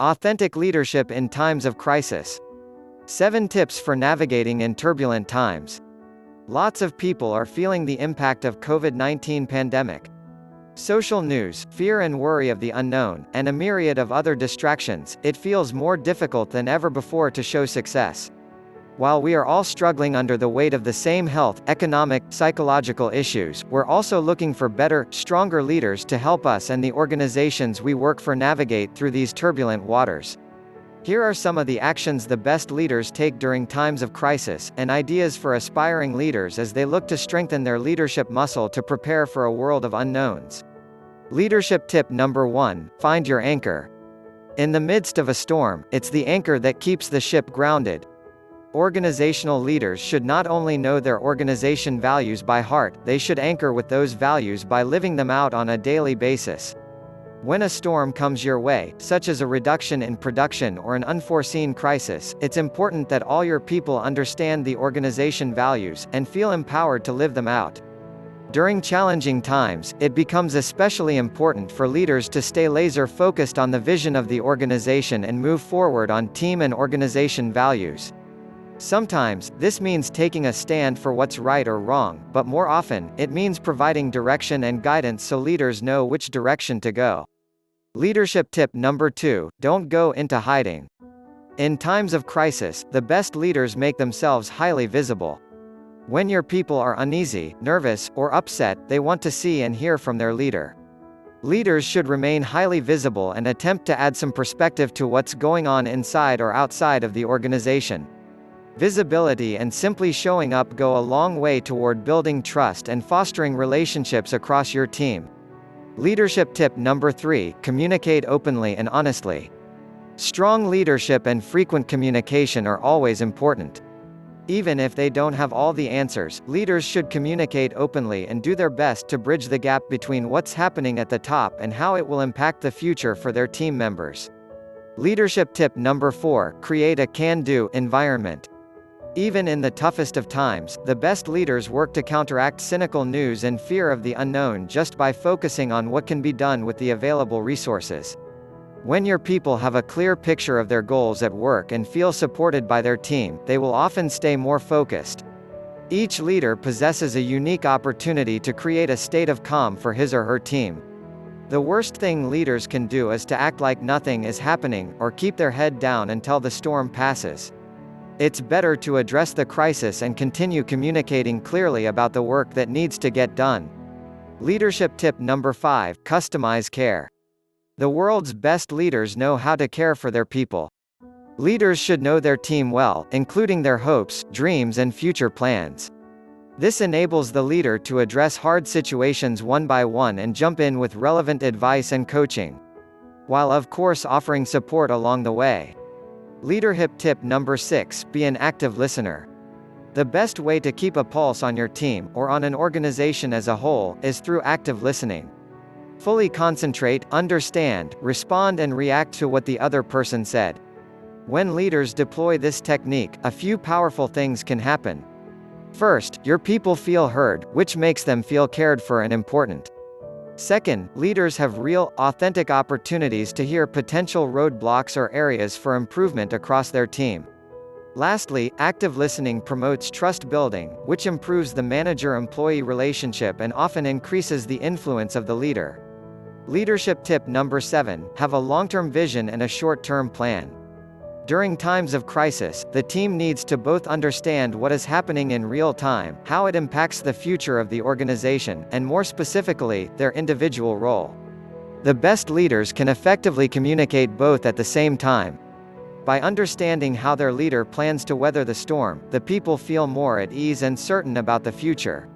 Authentic leadership in times of crisis. 7 tips for navigating in turbulent times. Lots of people are feeling the impact of COVID-19 pandemic. Social news, fear and worry of the unknown, and a myriad of other distractions, it feels more difficult than ever before to show success. While we are all struggling under the weight of the same health, economic, psychological issues, we're also looking for better, stronger leaders to help us and the organizations we work for navigate through these turbulent waters. Here are some of the actions the best leaders take during times of crisis, and ideas for aspiring leaders as they look to strengthen their leadership muscle to prepare for a world of unknowns. Leadership tip number 1: find your anchor. In the midst of a storm, it's the anchor that keeps the ship grounded. Organizational leaders should not only know their organization values by heart, they should anchor with those values by living them out on a daily basis. When a storm comes your way, such as a reduction in production or an unforeseen crisis, it's important that all your people understand the organization values, and feel empowered to live them out. During challenging times, it becomes especially important for leaders to stay laser-focused on the vision of the organization and move forward on team and organization values. Sometimes, this means taking a stand for what's right or wrong, but more often, it means providing direction and guidance so leaders know which direction to go. Leadership tip number 2: don't go into hiding. In times of crisis, the best leaders make themselves highly visible. When your people are uneasy, nervous, or upset, they want to see and hear from their leader. Leaders should remain highly visible and attempt to add some perspective to what's going on inside or outside of the organization. Visibility and simply showing up go a long way toward building trust and fostering relationships across your team. Leadership tip number 3: communicate openly and honestly. Strong leadership and frequent communication are always important. Even if they don't have all the answers, leaders should communicate openly and do their best to bridge the gap between what's happening at the top and how it will impact the future for their team members. Leadership tip number 4: create a can-do environment. Even in the toughest of times, the best leaders work to counteract cynical news and fear of the unknown just by focusing on what can be done with the available resources. When your people have a clear picture of their goals at work and feel supported by their team, they will often stay more focused. Each leader possesses a unique opportunity to create a state of calm for his or her team. The worst thing leaders can do is to act like nothing is happening, or keep their head down until the storm passes. It's better to address the crisis and continue communicating clearly about the work that needs to get done. Leadership tip number 5: customize care. The world's best leaders know how to care for their people. Leaders should know their team well, including their hopes, dreams and future plans. This enables the leader to address hard situations one by one and jump in with relevant advice and coaching, while of course offering support along the way. Leadership tip number 6: be an active listener. The best way to keep a pulse on your team, or on an organization as a whole, is through active listening. Fully concentrate, understand, respond and react to what the other person said. When leaders deploy this technique, a few powerful things can happen. First, your people feel heard, which makes them feel cared for and important. Second, leaders have real, authentic opportunities to hear potential roadblocks or areas for improvement across their team. Lastly, active listening promotes trust building, which improves the manager-employee relationship and often increases the influence of the leader. Leadership tip number 7: have a long-term vision and a short-term plan. During times of crisis, the team needs to both understand what is happening in real time, how it impacts the future of the organization, and more specifically, their individual role. The best leaders can effectively communicate both at the same time. By understanding how their leader plans to weather the storm, the people feel more at ease and certain about the future.